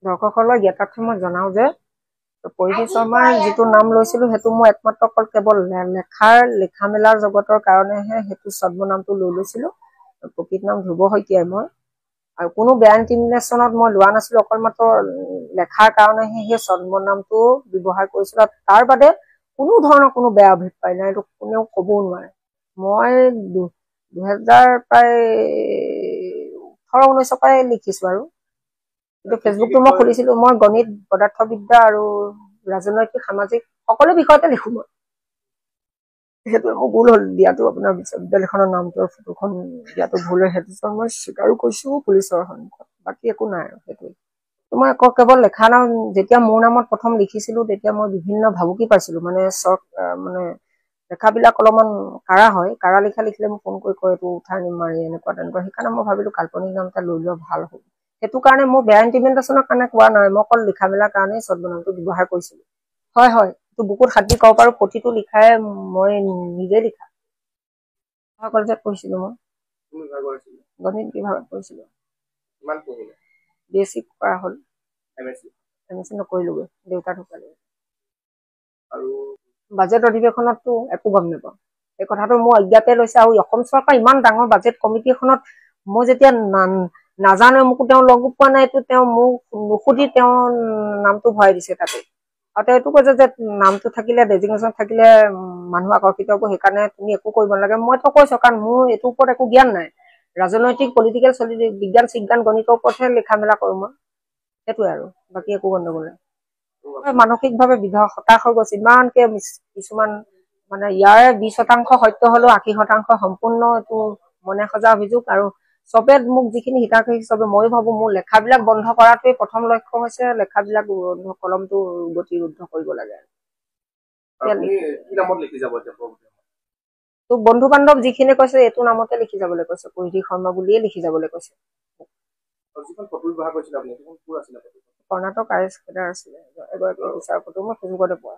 দৰ্শকসকলৰ জ্ঞাতাৰ্থে মই জনাওঁ যে পৰিধি শৰ্মাৰ যিটো নাম লৈছিলোঁ সেইটো মই একমাত্ৰ অকল কেৱল লিখা মেলাৰ জগতৰ কাৰণেহে সেইটো ছদ্মনামটো লৈছিলোঁ। প্ৰকৃত নাম ধ্ৰুৱ শইকীয়াই মই, আৰু কোনো বেয়া ইণ্টিমিনেশ্যনত মই লোৱা নাছিলোঁ, অকল মাত্ৰ লেখাৰ কাৰণেহে সেই ছদ্মনামটো ব্যৱহাৰ কৰিছিলোঁ। আৰু তাৰ বাদে কোনো ধৰণৰ কোনো বেয়া অভিপ্ৰায় নাই, এইটো কোনেও ক'বও নোৱাৰে। মই 2000 প্ৰায় 18-19 পৰাই লিখিছোঁ আৰু কিন্তু ফেচবুকটো মই খুলিছিলোঁ। মই গণিত, পদাৰ্থবিদ্যা আৰু ৰাজনৈতিক সামাজিক সকলো বিষয়তে লিখোঁ মই। সেইটো মোৰ ভুল হ'ল দিয়াটো, আপোনাৰ বিশ্ববিদ্যালয়খনৰ নামটোৰ ফটোখন দিয়াটো ভুল হয়, সেইটো মই স্বীকাৰো কৰিছোঁ পুলিচৰ সন্মুখত। বাকী একো নাই আৰু সেইটোৱে। মই আকৌ কেৱল লেখা নাম যেতিয়া মোৰ নামত প্ৰথম লিখিছিলোঁ তেতিয়া মই বিভিন্ন ভাবুকি পাইছিলোঁ। মানে লেখাবিলাক অলপমান কাঢ়া হয়, কাঢ়া লিখা লিখিলে মোক ফোন কৰি কয় এইটো উঠাই মাৰি এনেকুৱা তেনেকুৱা। সেইকাৰণে মই ভাবিলোঁ কাল্পনিক নাম এটা লৈ লোৱা ভাল হ'ব। সেইটো কাৰণে মোৰ বেয়া ইণ্টিমিনেশ্যনৰ কাৰণে কোৱা নাই, মই অকল লিখা মেলাৰ কাৰণেই ছদ্মনামটো ব্যৱহাৰ কৰিছিলোঁ। হয় হয়, এইটো বুকুত হাত দি ক'ব পাৰোঁ, প্ৰতিটো লিখাই মই নিজে লিখা। কলেজত পঢ়িছিলোঁ মই, গণিত বিভাগত পঢ়িছিলোঁ। BSc কৰা হ'ল, MSc নকৰিলোগৈ, দেউতা ঢুকালে। আৰু বাজেট অধিৱেশনততো একো গম নাপাওঁ, এই কথাটো মোৰ অজ্ঞাতে লৈছে। আৰু অসম চৰকাৰ ইমান ডাঙৰ বাজেট কমিটি এখনত মই যেতিয়া নাজানো, মোকো তেওঁ লগো পোৱা নাই, এইটো তেওঁ মোক নুসুধি তেওঁ নামটো ভৰাই দিছে তাতে। আৰু তেওঁ এইটো কৈছে যে নামটো থাকিলে, ডেজিগনেশ্যন থাকিলে মানুহ আকৰ্ষিত হ'ব, সেইকাৰণে তুমি একো কৰিব নালাগে। মইতো কৈছোঁ কাৰণ মোৰ এইটোৰ ওপৰত একো জ্ঞান নাই, ৰাজনৈতিক পলিটিকেল বিজ্ঞান চিজ্ঞান গণিতৰ ওপৰতহে লিখা মেলা কৰোঁ মই, সেইটোৱে আৰু বাকী একো গণ্ডগোল নাই। মানসিকভাৱে হতাশ হৈ গৈছে, ইমানকে কিছুমান মানে ইয়াৰে 20% সত্য হলেও 80% সম্পূৰ্ণ এইটো মনে সজা অভিযোগ। আৰু চবে মোক যিখিনি হিতাকাংক্ষী চবে, ময়ো ভাবো মোৰ লেখাবিলাক বন্ধ কৰাটোৱে প্ৰথম লক্ষ্য হৈছে, লেখাবিলাক কলমটো গতি ৰুদ্ধ কৰিব লাগে। তো বন্ধু বান্ধৱ যিখিনি কৈছে এইটো নামতে লিখি যাবলৈ কৈছে, পৰিধি শৰ্মা বুলিয়ে লিখি যাবলৈ কৈছে। কৰ্ণাটক RS কেডাৰ আছিলে, এগৰাকী বিচাৰপতি, মই ফেচবুকতে পোৱা।